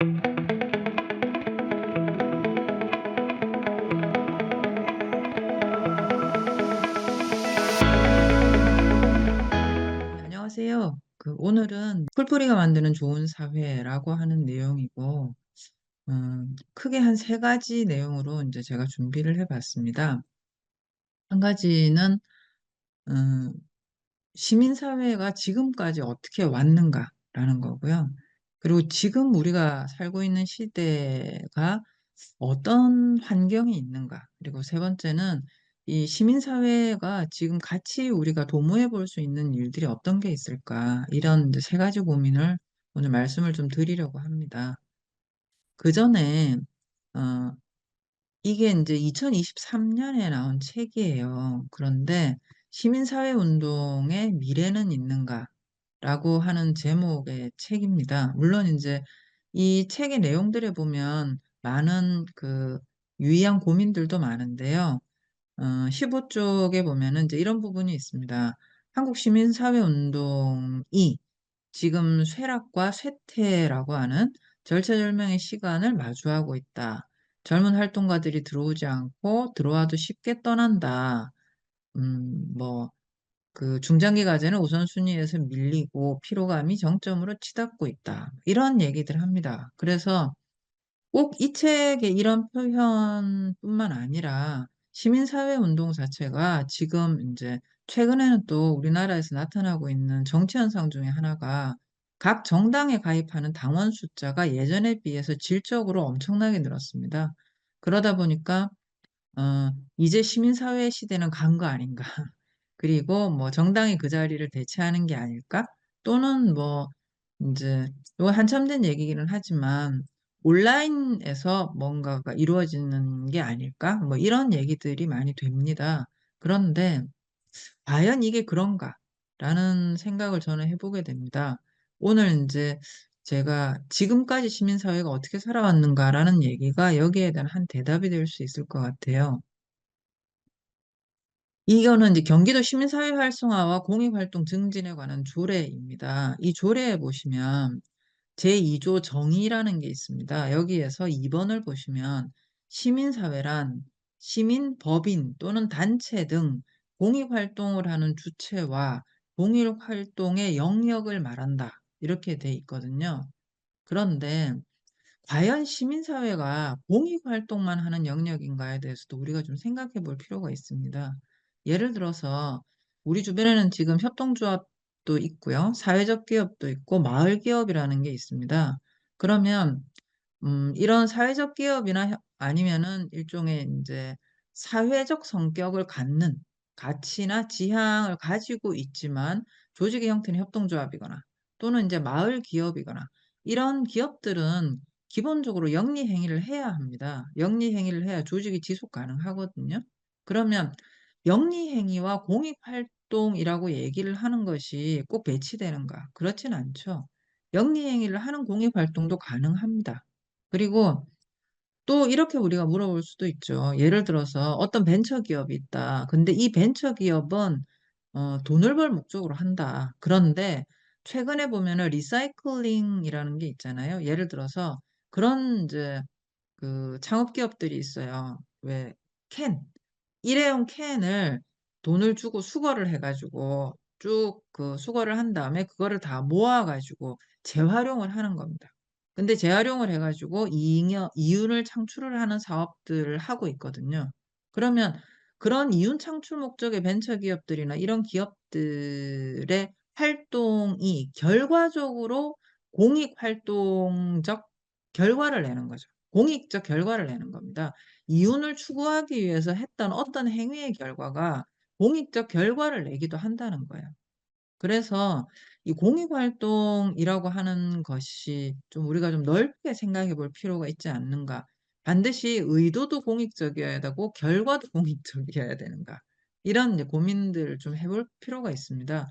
네, 안녕하세요. 오늘은 풀뿌리가 만드는 좋은 사회라고 하는 내용이고, 크게 한 세 가지 내용으로 이제 제가 준비를 해봤습니다. 한 가지는, 음, 시민사회가 지금까지 어떻게 왔는가라는 거고요. 그리고 지금 우리가 살고 있는 시대가 어떤 환경이 있는가. 그리고 세 번째는 이 시민사회가 지금 같이 우리가 도모해 볼 수 있는 일들이 어떤 게 있을까. 이런 이제 세 가지 고민을 오늘 말씀을 좀 드리려고 합니다. 그 전에, 어, 이게 이제 2023년에 나온 책이에요. 그런데 시민사회 운동의 미래는 있는가? 라고 하는 제목의 책입니다. 물론 이제 이 책의 내용들에 보면 많은 유의한 고민들도 많은데요. 15쪽에 보면은 이제 이런 부분이 있습니다. 한국 시민사회 운동이 지금 쇠락과 쇠퇴라고 하는 절체절명의 시간을 마주하고 있다. 젊은 활동가들이 들어오지 않고 들어와도 쉽게 떠난다. 뭐, 중장기 과제는 우선순위에서 밀리고 피로감이 정점으로 치닫고 있다. 이런 얘기들 합니다. 그래서 꼭 이 책의 이런 표현뿐만 아니라 시민사회 운동 자체가 지금 이제 최근에는 또 우리나라에서 나타나고 있는 정치 현상 중에 하나가 각 정당에 가입하는 당원 숫자가 예전에 비해서 질적으로 엄청나게 늘었습니다. 그러다 보니까 이제 시민사회 시대는 간 거 아닌가. 그리고 뭐 정당이 그 자리를 대체하는 게 아닐까? 또는 뭐 이제 이거 한참 된 얘기기는 하지만 온라인에서 뭔가가 이루어지는 게 아닐까? 뭐 이런 얘기들이 많이 됩니다. 그런데 과연 이게 그런가? 라는 생각을 저는 해보게 됩니다. 오늘 이제 제가 지금까지 시민사회가 어떻게 살아왔는가라는 얘기가 여기에 대한 한 대답이 될 수 있을 것 같아요. 이거는 이제 경기도 시민사회 활성화와 공익활동 증진에 관한 조례입니다. 이 조례에 보시면 제2조 정의라는 게 있습니다. 여기에서 2번을 보시면 시민사회란 시민, 법인 또는 단체 등 공익활동을 하는 주체와 공익활동의 영역을 말한다. 이렇게 돼 있거든요. 그런데 과연 시민사회가 공익활동만 하는 영역인가에 대해서도 우리가 좀 생각해 볼 필요가 있습니다. 예를 들어서 우리 주변에는 지금 협동조합도 있고요. 사회적 기업도 있고 마을 기업이라는 게 있습니다. 그러면 이런 사회적 기업이나 아니면은 일종의 이제 사회적 성격을 갖는 가치나 지향을 가지고 있지만 조직의 형태는 협동조합이거나 또는 이제 마을 기업이거나 이런 기업들은 기본적으로 영리 행위를 해야 합니다. 영리 행위를 해야 조직이 지속 가능하거든요. 그러면 영리 행위와 공익 활동이라고 얘기를 하는 것이 꼭 배치되는가? 그렇진 않죠. 영리 행위를 하는 공익 활동도 가능합니다. 그리고 또 이렇게 우리가 물어볼 수도 있죠. 예를 들어서 어떤 벤처 기업이 있다. 근데 이 벤처 기업은 돈을 벌 목적으로 한다. 그런데 최근에 보면은 리사이클링이라는 게 있잖아요. 예를 들어서 그런 이제 창업 기업들이 있어요. 왜 캔, 일회용 캔을 돈을 주고 수거를 해가지고 쭉 수거를 한 다음에 그거를 다 모아가지고 재활용을 하는 겁니다. 근데 재활용을 해가지고 이윤을 창출을 하는 사업들을 하고 있거든요. 그러면 그런 이윤 창출 목적의 벤처 기업들이나 이런 기업들의 활동이 결과적으로 공익 활동적 결과를 내는 거죠. 공익적 결과를 내는 겁니다. 이윤을 추구하기 위해서 했던 어떤 행위의 결과가 공익적 결과를 내기도 한다는 거예요. 그래서 이 공익활동이라고 하는 것이 좀 우리가 좀 넓게 생각해 볼 필요가 있지 않는가. 반드시 의도도 공익적이어야 되고 결과도 공익적이어야 되는가. 이런 이제 고민들을 좀 해볼 필요가 있습니다.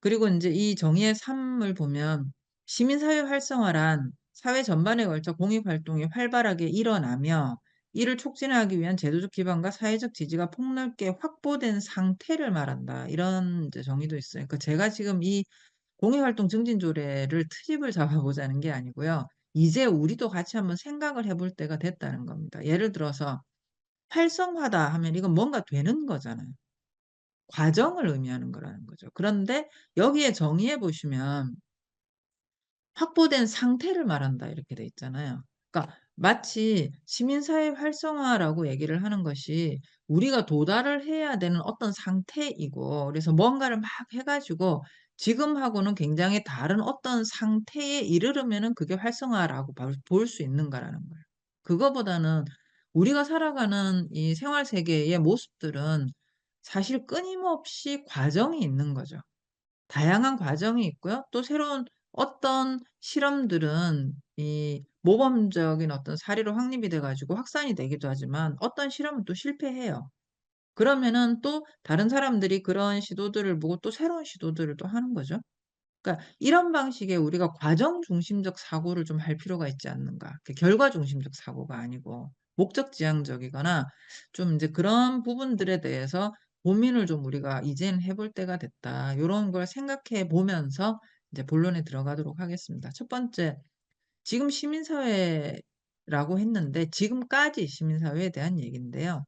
그리고 이제 이 정의의 삶을 보면 시민사회 활성화란 사회 전반에 걸쳐 공익활동이 활발하게 일어나며 이를 촉진하기 위한 제도적 기반과 사회적 지지가 폭넓게 확보된 상태를 말한다. 이런 이제 정의도 있어요. 그러니까 제가 지금 이 공익활동 증진조례를 트집을 잡아보자는 게 아니고요. 이제 우리도 같이 한번 생각을 해볼 때가 됐다는 겁니다. 예를 들어서 활성화다 하면 이건 뭔가 되는 거잖아요. 과정을 의미하는 거라는 거죠. 그런데 여기에 정의해 보시면 "확보된 상태를 말한다." 이렇게 돼 있잖아요. 그러니까 마치 시민사회 활성화라고 얘기를 하는 것이 우리가 도달을 해야 되는 어떤 상태이고, 그래서 뭔가를 막 해 가지고 지금하고는 굉장히 다른 어떤 상태에 이르르면은 그게 활성화라고 볼 수 있는가라는 거예요. 그거보다는 우리가 살아가는 이 생활 세계의 모습들은 사실 끊임없이 과정이 있는 거죠. 다양한 과정이 있고요. 또 새로운 어떤 실험들은 이 모범적인 어떤 사례로 확립이 돼 가지고 확산이 되기도 하지만, 어떤 실험은 또 실패해요. 그러면은 또 다른 사람들이 그런 시도들을 보고 또 새로운 시도들을 또 하는 거죠. 그러니까 이런 방식의 우리가 과정 중심적 사고를 좀 할 필요가 있지 않는가. 그 결과 중심적 사고가 아니고 목적 지향적이거나 좀 인제 그런 부분들에 대해서 고민을 좀 우리가 이제는 해볼 때가 됐다. 요런 걸 생각해 보면서 이제 본론에 들어가도록 하겠습니다. 첫 번째, 지금 시민사회라고 했는데 지금까지 시민사회에 대한 얘기인데요.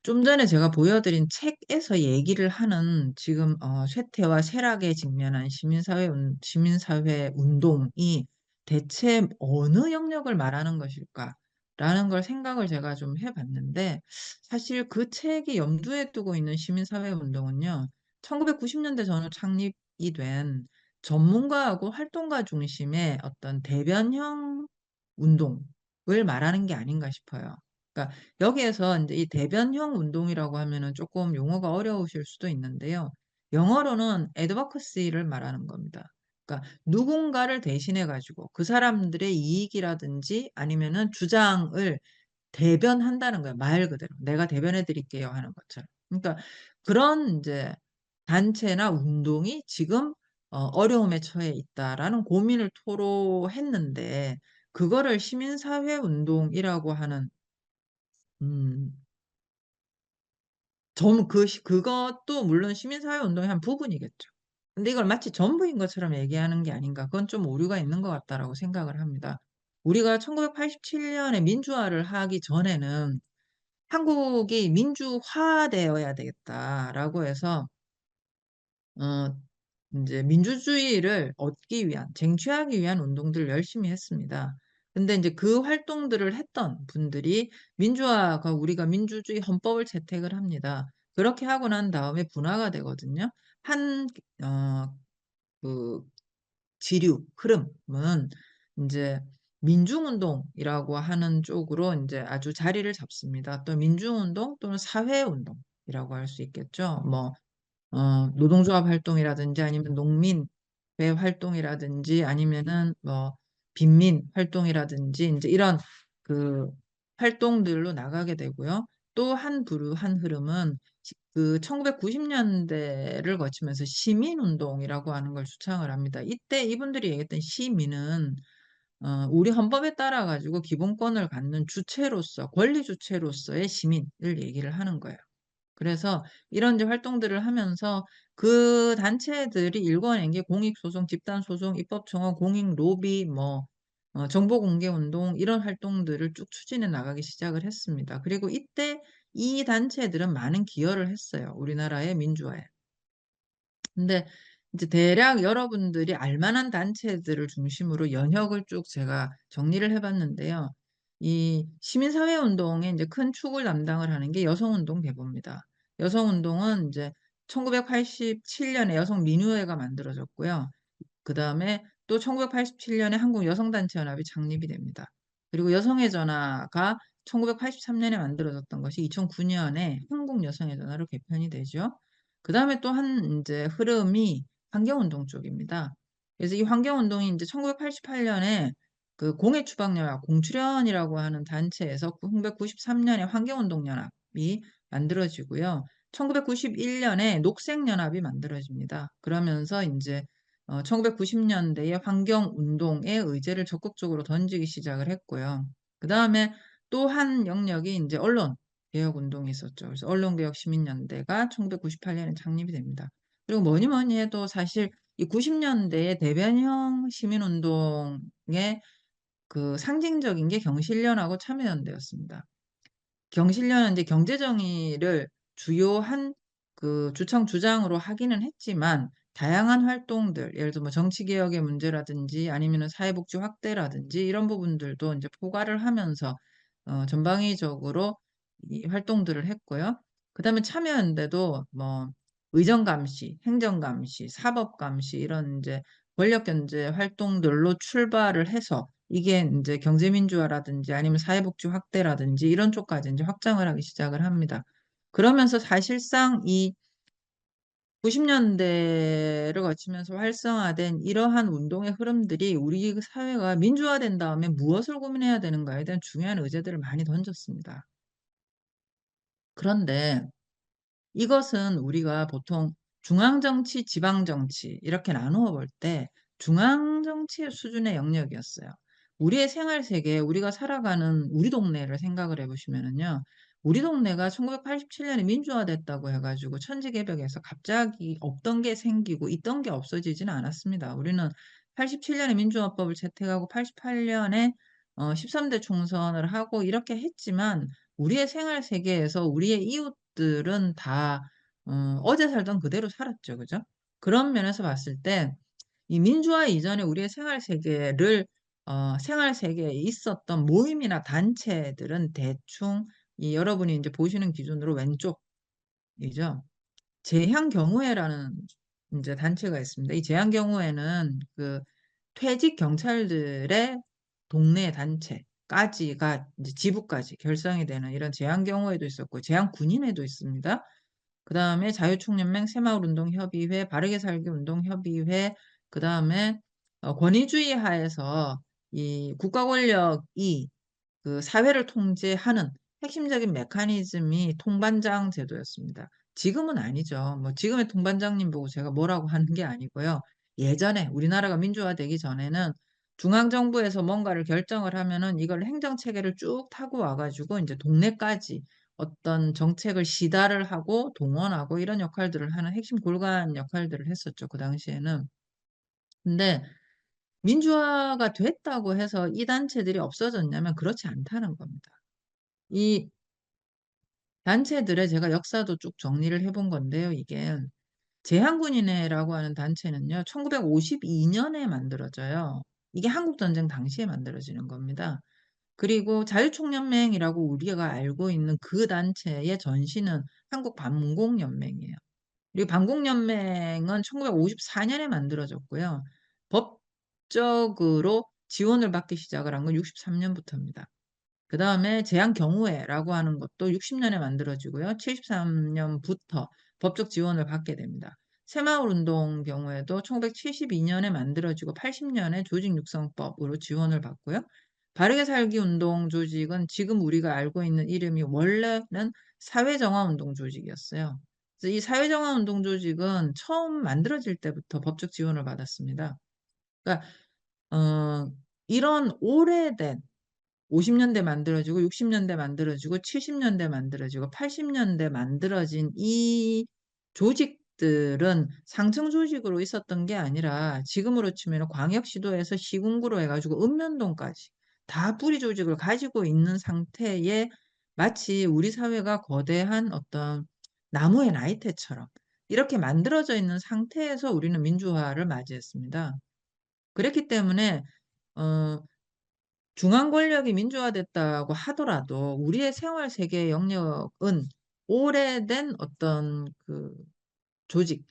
좀 전에 제가 보여드린 책에서 얘기를 하는 지금 쇠퇴와 쇠락에 직면한 시민사회 운동이 대체 어느 영역을 말하는 것일까라는 걸 생각을 제가 좀 해 봤는데, 사실 그 책이 염두에 두고 있는 시민사회 운동은요, 1990 년대 전후 창립이 된 전문가하고 활동가 중심의 어떤 대변형 운동을 말하는 게 아닌가 싶어요. 그러니까 여기에서 인제 이 대변형 운동이라고 하면은 쪼끔 용어가 어려우실 수도 있는데요. 영어로는 advocacy를 말하는 겁니다. 그러니까 누군가를 대신해 가지고 그 사람들의 이익이라든지 아니면은 주장을 대변한다는 거예요, 말 그대로. "내가 대변해 드릴게요." 하는 것처럼. 그러니까 그런 인제 단체나 운동이 지금 "어려움에 처해 있다."라는 고민을 토로했는데, 그거를 시민사회 운동이라고 하는 음. 그것도 물론 시민사회 운동의 한 부분이겠죠. 근데 이걸 마치 전부인 것처럼 얘기하는 게 아닌가, 그건 좀 오류가 있는 것 같다라고 생각을 합니다. 우리가 1987 년에 민주화를 하기 전에는 '한국이 민주화되어야 되겠다.'라고 해서 어 인제 민주주의를 얻기 위한, 쟁취하기 위한 운동들을 열심히 했습니다. 근데 인제 그 활동들을 했던 분들이 민주화가, 우리가 민주주의 헌법을 채택을 합니다. 그렇게 하고 난 다음에 분화가 되거든요. 한 그 지류 흐름은 인제 민중운동이라고 하는 쪽으로 인제 아주 자리를 잡습니다. 또 민중운동 또는 사회운동이라고 할 수 있겠죠. 뭐 노동조합 활동이라든지 아니면 농민회 활동이라든지 아니면은 뭐 빈민 활동이라든지 인제 이런 그 활동들로 나가게 되고요. 또 한 부류 한 흐름은 1990 년대를 거치면서 시민운동이라고 하는 걸 주창을 합니다. 이때 이분들이 얘기했던 시민은 우리 헌법에 따라 가지고 기본권을 갖는 주체로서, 권리 주체로서의 시민을 얘기를 하는 거예요. 그래서 이런 이제 활동들을 하면서 그 단체들이 일궈낸 게 공익소송, 집단소송, 입법청원, 공익로비, 뭐 정보공개운동, 이런 활동들을 쭉 추진해 나가기 시작을 했습니다. 그리고 이때 이 단체들은 많은 기여를 했어요, 우리나라의 민주화에. 근데 이제 대략 여러분들이 알 만한 단체들을 중심으로 연혁을 쭉 제가 정리를 해 봤는데요. 이 시민사회 운동의 인제 큰 축을 담당을 하는 게 여성운동 계보입니다. 여성운동은 인제 1987 년에 여성민우회가 만들어졌고요. 그다음에 또 1987 년에 한국여성단체연합이 창립이 됩니다. 그리고 여성의 전화가 1983 년에 만들어졌던 것이 2009 년에 한국여성의 전화로 개편이 되죠. 그다음에 또 한 인제 흐름이 환경운동 쪽입니다. 그래서 이 환경운동이 인제 1988 년에 그 공해추박연합, 공추련이라고 하는 단체에서 1993 년에 환경운동연합이 만들어지고요. 1991 년에 녹색연합이 만들어집니다. 그러면서 인제 1990 년대에 환경운동에 의제를 적극적으로 던지기 시작을 했고요. 그다음에 또 한 영역이 인제 언론 개혁 운동이 있었죠. 그래서 언론개혁 시민연대가 1998 년에 창립이 됩니다. 그리고 뭐니 뭐니 해도 사실 이 90 년대의 대변형 시민운동의 그 상징적인 게 경실련하고 참여연대였습니다. 경실련은 이제 경제 정의를 주요한 그 주청 주장으로 하기는 했지만 다양한 활동들, 예를 들어 뭐 정치 개혁의 문제라든지 아니면은 사회복지 확대라든지 이런 부분들도 이제 포괄을 하면서 전방위적으로 이 활동들을 했고요. 그다음에 참여연대도 뭐 의정 감시, 행정 감시, 사법 감시 이런 이제 권력 견제 활동들로 출발을 해서 이게 인제 경제민주화라든지 아니면 사회복지 확대라든지 이런 쪽까지 인제 확장을 하기 시작을 합니다. 그러면서 사실상 이 90 년대를 거치면서 활성화된 이러한 운동의 흐름들이 우리 그 사회가 민주화된 다음에 무엇을 고민해야 되는가에 대한 중요한 의제들을 많이 던졌습니다. 그런데 이것은 우리가 보통 중앙정치, 지방정치 이렇게 나누어 볼 때 중앙정치의 수준의 영역이었어요. 우리의 생활 세계, 우리가 살아가는 우리 동네를 생각을 해 보시면은요. 우리 동네가 1987 년에 민주화됐다고 해 가지고 천지개벽에서 갑자기 없던 게 생기고 있던 게 없어지지는 않았습니다. 우리는 87 년에 민주화법을 채택하고 88 년에 13대 총선을 하고 이렇게 했지만 우리의 생활 세계에서 우리의 이웃들은 다 어제 살던 그대로 살았죠. 그죠? 그런 면에서 봤을 때 이 민주화 이전에 우리의 생활 세계에 있었던 모임이나 단체들은 대충 이 여러분이 인제 보시는 기준으로 왼쪽이죠. 재향경호회라는 인제 단체가 있습니다. 이 재향경호회는 그 퇴직 경찰들의 동네 단체까지가 인제 지부까지 결성이 되는 이런 재향경호회도 있었고 재향군인회도 있습니다. 그다음에 자유총연맹, 새마을운동협의회, 바르게 살기 운동협의회, 그다음에 권위주의 하에서 이 국가 권력이 그 사회를 통제하는 핵심적인 메커니즘이 통반장 제도였습니다. 지금은 아니죠. 뭐 지금의 통반장님 보고 제가 뭐라고 하는 게 아니고요. 예전에 우리나라가 민주화되기 전에는 중앙정부에서 뭔가를 결정을 하면은 이걸 행정체계를 쭉 타고 와 가지고 인제 동네까지 어떤 정책을 시달을 하고 동원하고 이런 역할들을 하는 핵심 골간 역할들을 했었죠, 그 당시에는. 근데 민주화가 됐다고 해서 이 단체들이 없어졌냐면 그렇지 않다는 겁니다. 이 단체들의 제가 역사도 쭉 정리를 해본 건데요. 이게 제한군인회라고 하는 단체는요. 1952 년에 만들어져요. 이게 한국 전쟁 당시에 만들어지는 겁니다. 그리고 자유총연맹이라고 우리가 알고 있는 그 단체의 전신은 한국반공연맹이에요. 그리고 반공연맹은 1954 년에 만들어졌고요. 법적으로 지원을 받기 시작을 한 건 63 년부터입니다. 그다음에 제한경우회라고 하는 것도 60 년에 만들어지고요. 73 년부터 법적 지원을 받게 됩니다. 새마을운동 경우에도 1972 년에 만들어지고 80 년에 조직육성법으로 지원을 받고요. 바르게 살기 운동 조직은 지금 우리가 알고 있는 이름이 원래는 사회정화운동 조직이었어요. 그래서 이 사회정화운동 조직은 처음 만들어질 때부터 법적 지원을 받았습니다. 그러니까 이런 오래된 50 년대 만들어지고 60 년대 만들어지고 70 년대 만들어지고 80 년대 만들어진 이 조직들은 상층 조직으로 있었던 게 아니라 지금으로 치면은 광역시도에서 시군구로 해 가지고 읍면동까지 다 뿌리 조직을 가지고 있는 상태에 마치 우리 사회가 거대한 어떤 나무의 나이테처럼 이렇게 만들어져 있는 상태에서 우리는 민주화를 맞이했습니다. 그랬기 때문에 어 중앙 권력이 민주화됐다고 하더라도 우리의 생활 세계의 영역은 오래된 어떤 그 조직,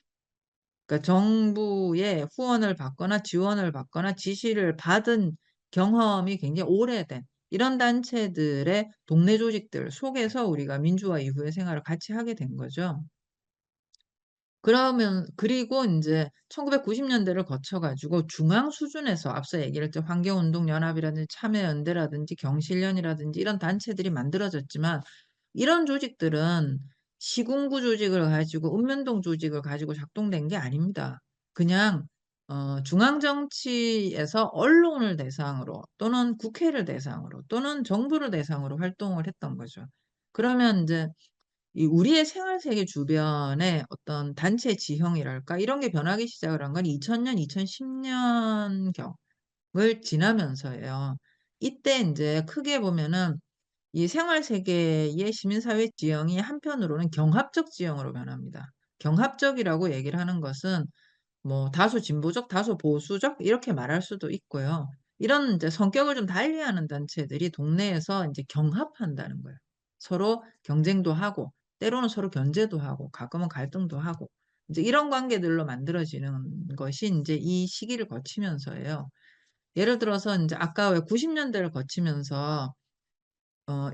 그러니까 정부의 후원을 받거나 지원을 받거나 지시를 받은 경험이 굉장히 오래된 이런 단체들의 동네 조직들 속에서 우리가 민주화 이후의 생활을 같이 하게 된 거죠. 그러면 그리고 인제 1990 년대를 거쳐 가지고 중앙 수준에서 앞서 얘기를 했죠. 환경운동연합이라든지 참여연대라든지 경실련이라든지 이런 단체들이 만들어졌지만 이런 조직들은 시군구 조직을 가지고 읍면동 조직을 가지고 작동된 게 아닙니다. 그냥 중앙 정치에서 언론을 대상으로 또는 국회를 대상으로 또는 정부를 대상으로 활동을 했던 거죠. 그러면 인제 이 우리의 생활 세계 주변에 어떤 단체 지형이랄까 이런 게 변하기 시작을 한 건 2000 년, 2010 년경을 지나면서예요. 이때 인제 크게 보면은 이 생활 세계의 시민사회 지형이 한편으로는 경합적 지형으로 변합니다. 경합적이라고 얘기를 하는 것은 뭐 다소 진보적, 다소 보수적 이렇게 말할 수도 있고요. 이런 인제 성격을 좀 달리하는 단체들이 동네에서 인제 경합한다는 거예요. 서로 경쟁도 하고 때로는 서로 견제도 하고 가끔은 갈등도 하고 인제 이런 관계들로 만들어지는 것이 인제 이 시기를 거치면서예요. 예를 들어서 인제 아까 왜 90 년대를 거치면서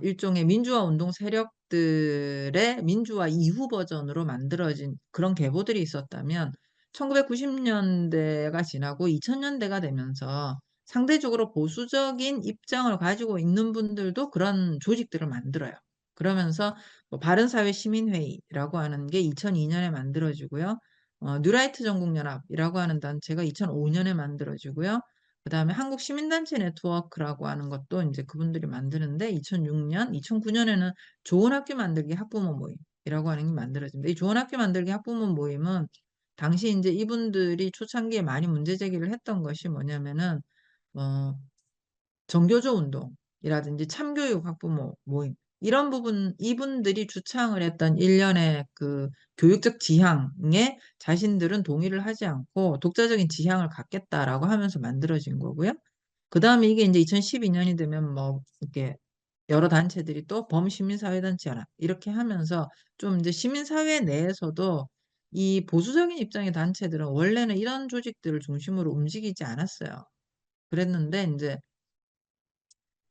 일종의 민주화 운동 세력들의 민주화 이후 버전으로 만들어진 그런 계보들이 있었다면 1990 년대가 지나고 2000 년대가 되면서 상대적으로 보수적인 입장을 가지고 있는 분들도 그런 조직들을 만들어요. 그러면서 뭐 바른사회 시민회의라고 하는 게 2002 년에 만들어지고요. 뉴라이트 전국연합이라고 하는 단체가 2005 년에 만들어지고요. 그다음에 한국 시민단체 네트워크라고 하는 것도 인제 그분들이 만드는데 2006 년, 2009 년에는 좋은 학교 만들기 학부모 모임이라고 하는 게 만들어집니다. 이 좋은 학교 만들기 학부모 모임은 당시 인제 이분들이 초창기에 많이 문제 제기를 했던 것이 뭐냐면은 어 정교조 운동이라든지 참교육 학부모 모임 이런 부분 이분들이 주창을 했던 일련의 그 교육적 지향에 자신들은 동의를 하지 않고 "독자적인 지향을 갖겠다."라고 하면서 만들어진 거고요. 그다음에 이게 인제 2012 년이 되면 뭐 이렇게 여러 단체들이 또 범시민사회단체 연합 이렇게 하면서 좀 인제 시민사회 내에서도 이 보수적인 입장의 단체들은 원래는 이런 조직들을 중심으로 움직이지 않았어요. 그랬는데 인제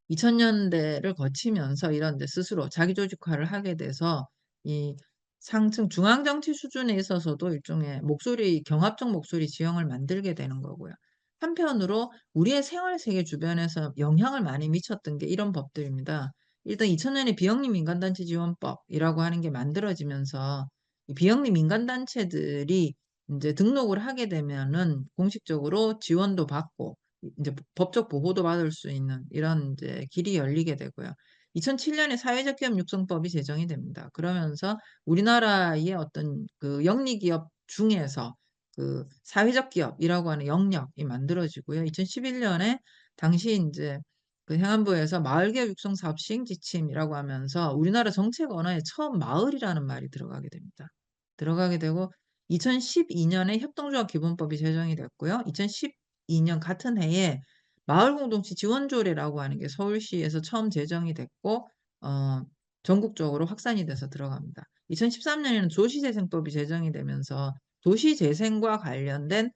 2000 년대를 거치면서 이런 이제 스스로 자기 조직화를 하게 돼서 이 상층 중앙 정치 수준에 있어서도 일종의 목소리 경합적 목소리 지형을 만들게 되는 거고요. 한편으로 우리의 생활 세계 주변에서 영향을 많이 미쳤던 게 이런 법들입니다. 일단 2000 년에 비영리 민간단체 지원법이라고 하는 게 만들어지면서 이 비영리 민간단체들이 인제 등록을 하게 되면은 공식적으로 지원도 받고 인제 법적 보호도 받을 수 있는 이런 인제 길이 열리게 되고요. 2007 년에 사회적 기업 육성법이 제정이 됩니다. 그러면서 우리나라의 어떤 그 영리 기업 중에서 그 사회적 기업이라고 하는 영역이 만들어지고요. 2011 년에 당시 인제 그 행안부에서 마을 기업 육성 사업 시행 지침이라고 하면서 우리나라 정책 언어에 처음 마을이라는 말이 들어가게 됩니다. 들어가게 되고 2012 년에 협동조합 기본법이 제정이 됐고요. 2012년 같은 해에 마을공동체 지원조례라고 하는 게 서울시에서 처음 제정이 됐고 어 전국적으로 확산이 돼서 들어갑니다. 2013 년에는 도시재생법이 제정이 되면서 도시재생과 관련된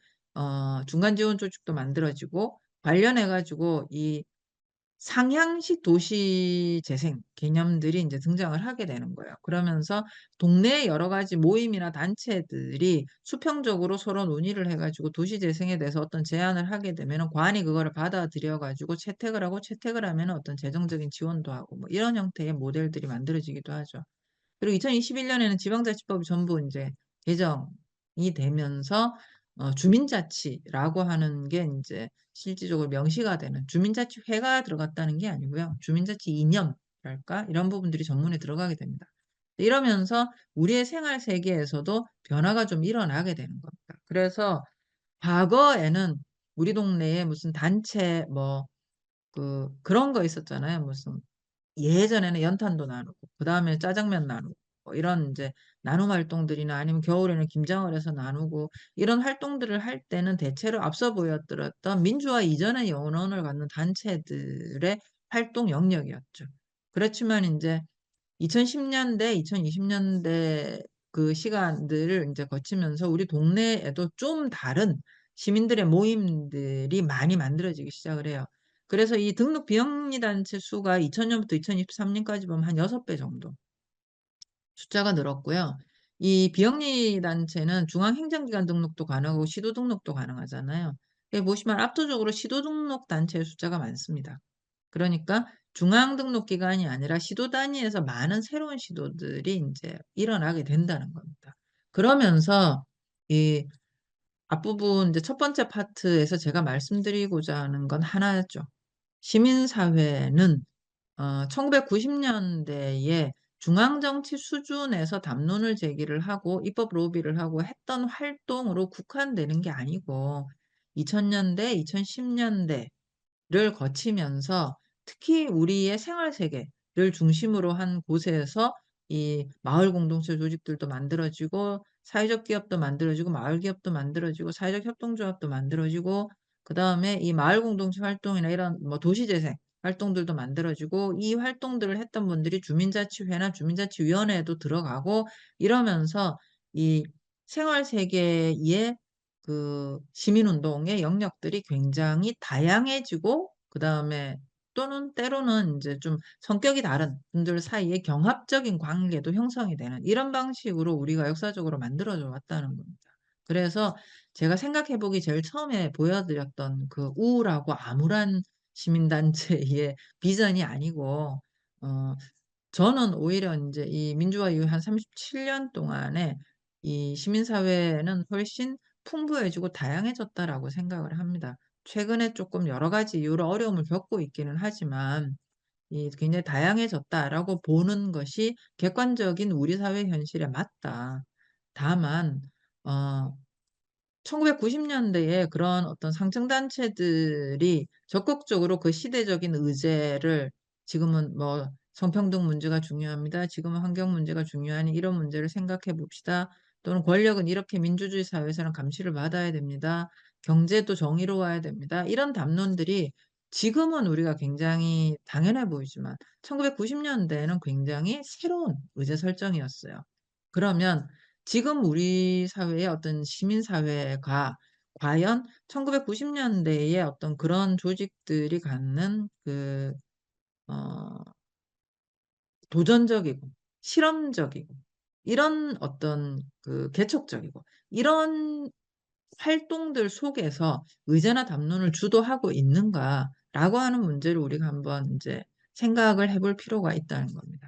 중간 지원 조직도 만들어지고 관련해 가지고 이 상향식 도시 재생 개념들이 인제 등장을 하게 되는 거예요. 그러면서 동네의 여러 가지 모임이나 단체들이 수평적으로 서로 논의를 해 가지고 도시 재생에 대해서 어떤 제안을 하게 되면은 관이 그거를 받아들여 가지고 채택을 하고 채택을 하면은 어떤 재정적인 지원도 하고 뭐 이런 형태의 모델들이 만들어지기도 하죠. 그리고 2021 년에는 지방자치법이 전부 인제 개정이 되면서 주민자치라고 하는 게 인제 실질적으로 명시가 되는 주민자치회가 들어갔다는 게 아니고요. 주민자치 이념이랄까? 이런 부분들이 전문에 들어가게 됩니다. 이러면서 우리의 생활 세계에서도 변화가 좀 일어나게 되는 겁니다. 그래서 과거에는 우리 동네에 무슨 단체 뭐 그런 거 있었잖아요. 무슨 예전에는 연탄도 나누고 그다음에 짜장면 나누고 뭐 이런 인제 나눔 활동들이나 아니면 겨울에는 김장을 해서 나누고 이런 활동들을 할 때는 대체로 앞서 보여드렸던 민주화 이전의 연원을 갖는 단체들의 활동 영역이었죠. 그렇지만 인제 2010 년대, 2020 년대 그 시간들을 인제 거치면서 우리 동네에도 좀 다른 시민들의 모임들이 많이 만들어지기 시작을 해요. 그래서 이 등록 비영리 단체 수가 2000 년부터 2023 년까지 보면 한 6배 정도 숫자가 늘었고요. 이 비영리 단체는 중앙행정기관 등록도 가능하고 시도 등록도 가능하잖아요. 여기 보시면 압도적으로 시도 등록 단체의 숫자가 많습니다. 그러니까 중앙 등록 기관이 아니라 시도 단위에서 많은 새로운 시도들이 인제 일어나게 된다는 겁니다. 그러면서 이 앞부분 이제 첫 번째 파트에서 제가 말씀드리고자 하는 건 하나죠. 시민사회는 1990 년대에 중앙정치 수준에서 담론을 제기를 하고 입법 로비를 하고 했던 활동으로 국한되는 게 아니고 2000 년대, 2010 년대를 거치면서 특히 우리의 생활 세계를 중심으로 한 곳에서 이 마을 공동체 조직들도 만들어지고 사회적 기업도 만들어지고 마을 기업도 만들어지고 사회적 협동조합도 만들어지고 그다음에 이 마을 공동체 활동이나 이런 뭐 도시재생 활동들도 만들어지고 이 활동들을 했던 분들이 주민자치회나 주민자치위원회에도 들어가고 이러면서 이 생활 세계의 그 시민운동의 영역들이 굉장히 다양해지고 그다음에 또는 때로는 인제 좀 성격이 다른 분들 사이에 경합적인 관계도 형성이 되는 이런 방식으로 우리가 역사적으로 만들어져 왔다는 겁니다. 그래서 제가 생각해 보기 제일 처음에 보여 드렸던 그 우울하고 암울한 시민단체의 비전이 아니고 어 저는 오히려 인제 이 민주화 이후에 한 37년 동안에 이 시민사회는 훨씬 풍부해지고 다양해졌다라고 생각을 합니다. 최근에 쪼끔 여러 가지 이유로 어려움을 겪고 있기는 하지만 이 굉장히 다양해졌다라고 보는 것이 객관적인 우리 사회 현실에 맞다. 다만 어 1990 년대에 그런 어떤 상층단체들이 적극적으로 그 시대적인 의제를 지금은 뭐 "성평등 문제가 중요합니다. 지금은 환경 문제가 중요하니 이런 문제를 생각해 봅시다." 또는 "권력은 이렇게 민주주의 사회에서는 감시를 받아야 됩니다. 경제도 정의로워야 됩니다." 이런 담론들이 지금은 우리가 굉장히 당연해 보이지만 1990 년대에는 굉장히 새로운 의제 설정이었어요. 그러면 지금 우리 사회의 어떤 시민 사회가 과연 1990 년대의 어떤 그런 조직들이 갖는 그 어 도전적이고 실험적이고 이런 어떤 그 개척적이고 이런 활동들 속에서 의제나 담론을 주도하고 있는가라고 하는 문제를 우리가 한번 인제 생각을 해볼 필요가 있다는 겁니다.